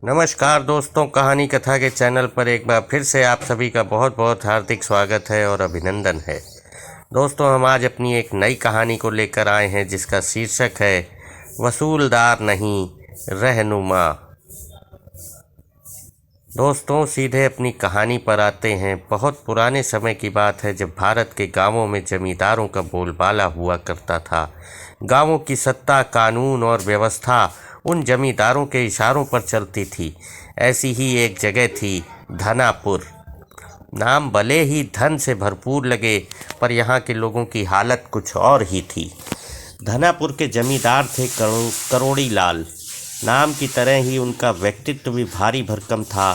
नमस्कार दोस्तों, कहानी कथा के चैनल पर एक बार फिर से आप सभी का बहुत बहुत हार्दिक स्वागत है और अभिनंदन है। दोस्तों, हम आज अपनी एक नई कहानी को लेकर आए हैं जिसका शीर्षक है वसूलदार नहीं रहनुमा। दोस्तों, सीधे अपनी कहानी पर आते हैं। बहुत पुराने समय की बात है जब भारत के गांवों में जमींदारों का बोलबाला हुआ करता था। गांवों की सत्ता, कानून और व्यवस्था उन जमींदारों के इशारों पर चलती थी। ऐसी ही एक जगह थी धनापुर। नाम भले ही धन से भरपूर लगे, पर यहाँ के लोगों की हालत कुछ और ही थी। धनापुर के जमींदार थे करोड़ी लाल। नाम की तरह ही उनका व्यक्तित्व भी भारी भरकम था।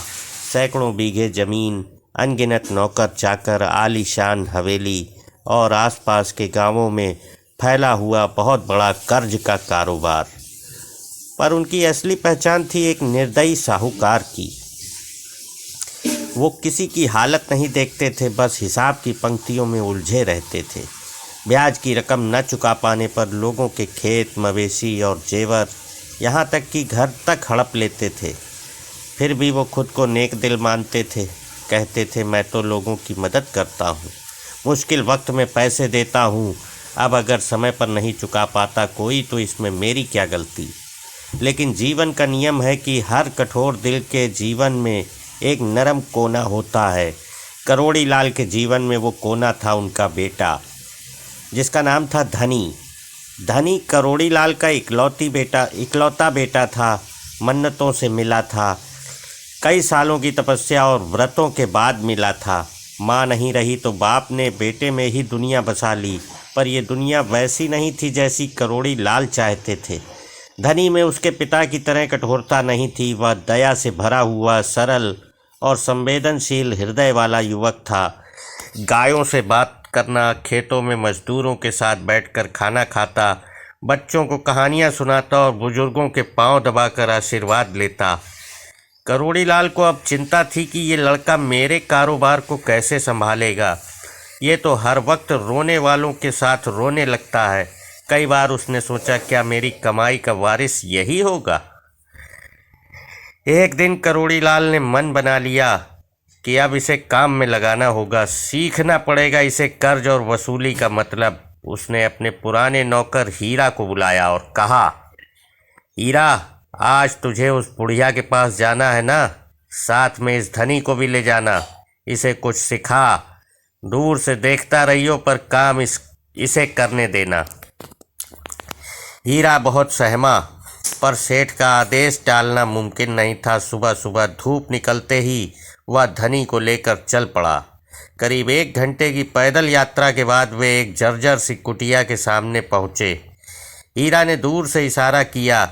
सैकड़ों बीघे जमीन, अनगिनत नौकर चाकर, आलीशान हवेली और आसपास के गांवों में फैला हुआ बहुत बड़ा कर्ज का कारोबार। पर उनकी असली पहचान थी एक निर्दयी साहूकार की। वो किसी की हालत नहीं देखते थे, बस हिसाब की पंक्तियों में उलझे रहते थे। ब्याज की रकम न चुका पाने पर लोगों के खेत, मवेशी और जेवर, यहाँ तक कि घर तक हड़प लेते थे। फिर भी वो खुद को नेक दिल मानते थे। कहते थे, मैं तो लोगों की मदद करता हूँ, मुश्किल वक्त में पैसे देता हूँ। अब अगर समय पर नहीं चुका पाता कोई तो इसमें मेरी क्या गलती। लेकिन जीवन का नियम है कि हर कठोर दिल के जीवन में एक नरम कोना होता है। करोड़ी लाल के जीवन में वो कोना था उनका बेटा, जिसका नाम था धनी। धनी करोड़ी लाल का इकलौता बेटा था। मन्नतों से मिला था, कई सालों की तपस्या और व्रतों के बाद मिला था। माँ नहीं रही तो बाप ने बेटे में ही दुनिया बसा ली, पर ये दुनिया वैसी नहीं थी जैसी करोड़ी लाल चाहते थे। धनी में उसके पिता की तरह कठोरता नहीं थी। वह दया से भरा हुआ, सरल और संवेदनशील हृदय वाला युवक था। गायों से बात करना, खेतों में मजदूरों के साथ बैठकर खाना खाता, बच्चों को कहानियाँ सुनाता और बुजुर्गों के पांव दबाकर आशीर्वाद लेता। करोड़ी लाल को अब चिंता थी कि ये लड़का मेरे कारोबार को कैसे संभालेगा। ये तो हर वक्त रोने वालों के साथ रोने लगता है। कई बार उसने सोचा, क्या मेरी कमाई का वारिस यही होगा। एक दिन करोड़ी लाल ने मन बना लिया कि अब इसे काम में लगाना होगा, सीखना पड़ेगा इसे कर्ज और वसूली का मतलब। उसने अपने पुराने नौकर हीरा को बुलाया और कहा, हीरा, आज तुझे उस बुढ़िया के पास जाना है ना, साथ में इस धनी को भी ले जाना। इसे कुछ सिखा, दूर से देखता रहियो पर काम इसे करने देना। हीरा बहुत सहमा, पर सेठ का आदेश टालना मुमकिन नहीं था। सुबह सुबह धूप निकलते ही वह धनी को लेकर चल पड़ा। करीब 1 घंटे की पैदल यात्रा के बाद वे एक जर्जर सी कुटिया के सामने पहुँचे। हीरा ने दूर से इशारा किया,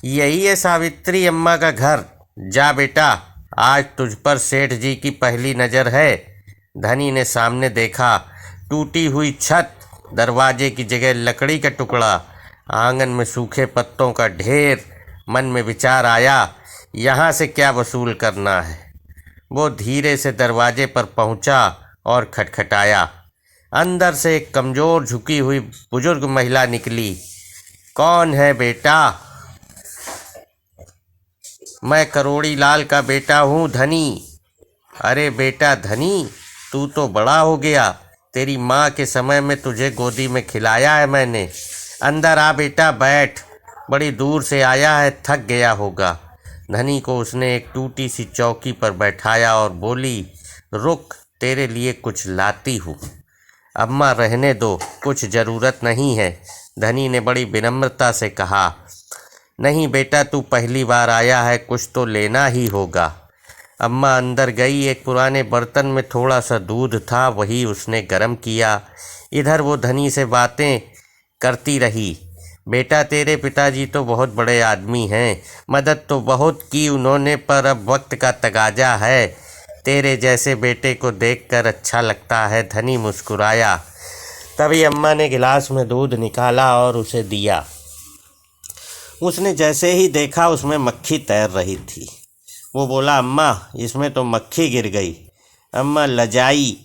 यही है सावित्री अम्मा का घर। जा बेटा, आज तुझ पर सेठ जी की पहली नज़र है। धनी ने सामने देखा, टूटी हुई छत, दरवाजे की जगह लकड़ी का टुकड़ा, आंगन में सूखे पत्तों का ढेर। मन में विचार आया, यहाँ से क्या वसूल करना है। वो धीरे से दरवाजे पर पहुँचा और खटखटाया। अंदर से एक कमज़ोर झुकी हुई बुजुर्ग महिला निकली। कौन है बेटा? मैं करोड़ी लाल का बेटा हूँ, धनी। अरे बेटा धनी, तू तो बड़ा हो गया। तेरी माँ के समय में तुझे गोदी में खिलाया है मैंने। अंदर आ बेटा, बैठ। बड़ी दूर से आया है, थक गया होगा। धनी को उसने एक टूटी सी चौकी पर बैठाया और बोली, रुक, तेरे लिए कुछ लाती हूँ। अम्मा रहने दो, कुछ ज़रूरत नहीं है, धनी ने बड़ी विनम्रता से कहा। नहीं बेटा, तू पहली बार आया है, कुछ तो लेना ही होगा। अम्मा अंदर गई। एक पुराने बर्तन में थोड़ा सा दूध था, वही उसने गर्म किया। इधर वो धनी से बातें करती रही। बेटा, तेरे पिताजी तो बहुत बड़े आदमी हैं, मदद तो बहुत की उन्होंने, पर अब वक्त का तगाजा है। तेरे जैसे बेटे को देखकर अच्छा लगता है। धनी मुस्कुराया। तभी अम्मा ने गिलास में दूध निकाला और उसे दिया। उसने जैसे ही देखा उसमें मक्खी तैर रही थी। वो बोला, अम्मा, इसमें तो मक्खी गिर गई। अम्मा लजाई,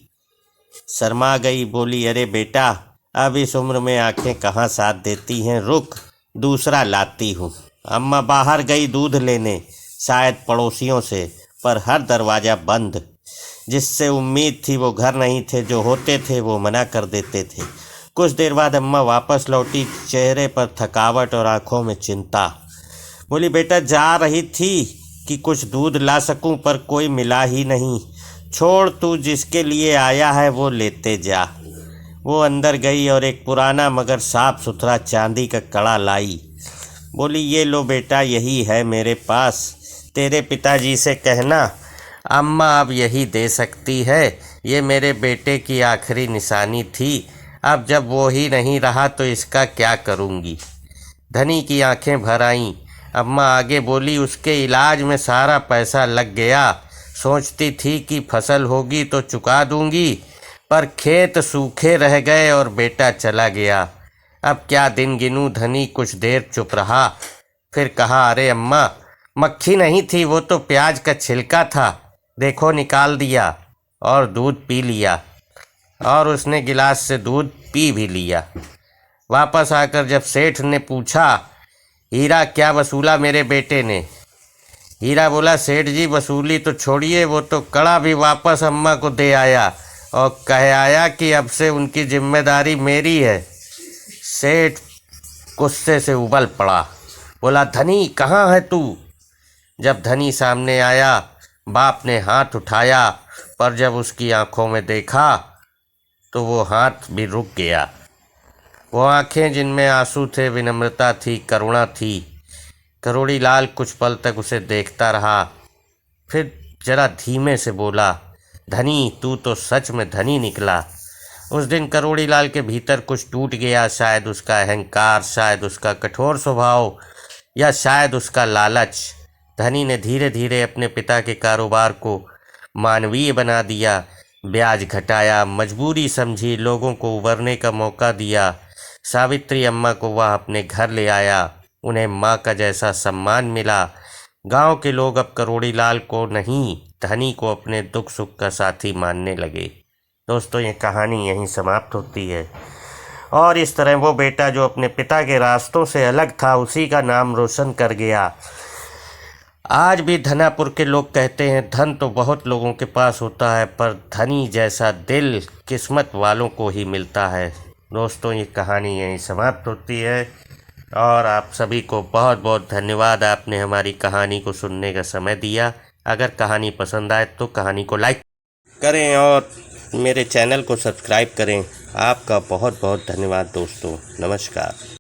शर्मा गई, बोली, अरे बेटा, अब इस उम्र में आंखें कहाँ साथ देती हैं, रुक, दूसरा लाती हूँ। अम्मा बाहर गई दूध लेने। शायद पड़ोसियों से, पर हर दरवाज़ा बंद। जिससे उम्मीद थी वो घर नहीं थे, जो होते थे वो मना कर देते थे। कुछ देर बाद अम्मा वापस लौटी, चेहरे पर थकावट और आंखों में चिंता। बोली, बेटा जा रही थी कि कुछ दूध ला सकूं, पर कोई मिला ही नहीं। छोड़, तू जिसके लिए आया है वो लेते जा। वो अंदर गई और एक पुराना मगर साफ सुथरा चांदी का कड़ा लाई। बोली, ये लो बेटा, यही है मेरे पास। तेरे पिताजी से कहना अम्मा अब यही दे सकती है। ये मेरे बेटे की आखिरी निशानी थी। अब जब वो ही नहीं रहा तो इसका क्या करूँगी। धनी की आंखें भर आईं। अम्मा आगे बोली, उसके इलाज में सारा पैसा लग गया। सोचती थी कि फसल होगी तो चुका दूंगी, पर खेत सूखे रह गए और बेटा चला गया। अब क्या दिन गिनूं। धनी कुछ देर चुप रहा, फिर कहा, अरे अम्मा, मक्खी नहीं थी, वो तो प्याज का छिलका था। देखो, निकाल दिया और दूध पी लिया। और उसने गिलास से दूध पी भी लिया। वापस आकर जब सेठ ने पूछा, हीरा क्या वसूला मेरे बेटे ने? हीरा बोला, सेठ जी वसूली तो छोड़िए, वो तो कड़ा भी वापस अम्मा को दे आया और कह आया कि अब से उनकी जिम्मेदारी मेरी है। सेठ गुस्से से उबल पड़ा। बोला, धनी कहाँ है तू? जब धनी सामने आया, बाप ने हाथ उठाया, पर जब उसकी आंखों में देखा तो वो हाथ भी रुक गया। वो आंखें जिनमें आंसू थे, विनम्रता थी, करुणा थी। करोड़ीलाल कुछ पल तक उसे देखता रहा, फिर जरा धीमे से बोला, धनी, तू तो सच में धनी निकला। उस दिन करोड़ीलाल के भीतर कुछ टूट गया। शायद उसका अहंकार, शायद उसका कठोर स्वभाव, या शायद उसका लालच। धनी ने धीरे धीरे अपने पिता के कारोबार को मानवीय बना दिया। ब्याज घटाया, मजबूरी समझी, लोगों को उभरने का मौका दिया। सावित्री अम्मा को वह अपने घर ले आया। उन्हें माँ का जैसा सम्मान मिला। गांव के लोग अब करोड़ीलाल को नहीं, धनी को अपने दुख सुख का साथी मानने लगे। दोस्तों, ये कहानी यहीं समाप्त होती है। और इस तरह वो बेटा जो अपने पिता के रास्तों से अलग था, उसी का नाम रोशन कर गया। आज भी धनापुर के लोग कहते हैं, धन तो बहुत लोगों के पास होता है, पर धनी जैसा दिल किस्मत वालों को ही मिलता है। दोस्तों, ये कहानी यहीं समाप्त होती है। और आप सभी को बहुत बहुत धन्यवाद, आपने हमारी कहानी को सुनने का समय दिया। अगर कहानी पसंद आए तो कहानी को लाइक करें और मेरे चैनल को सब्सक्राइब करें। आपका बहुत बहुत धन्यवाद दोस्तों। नमस्कार।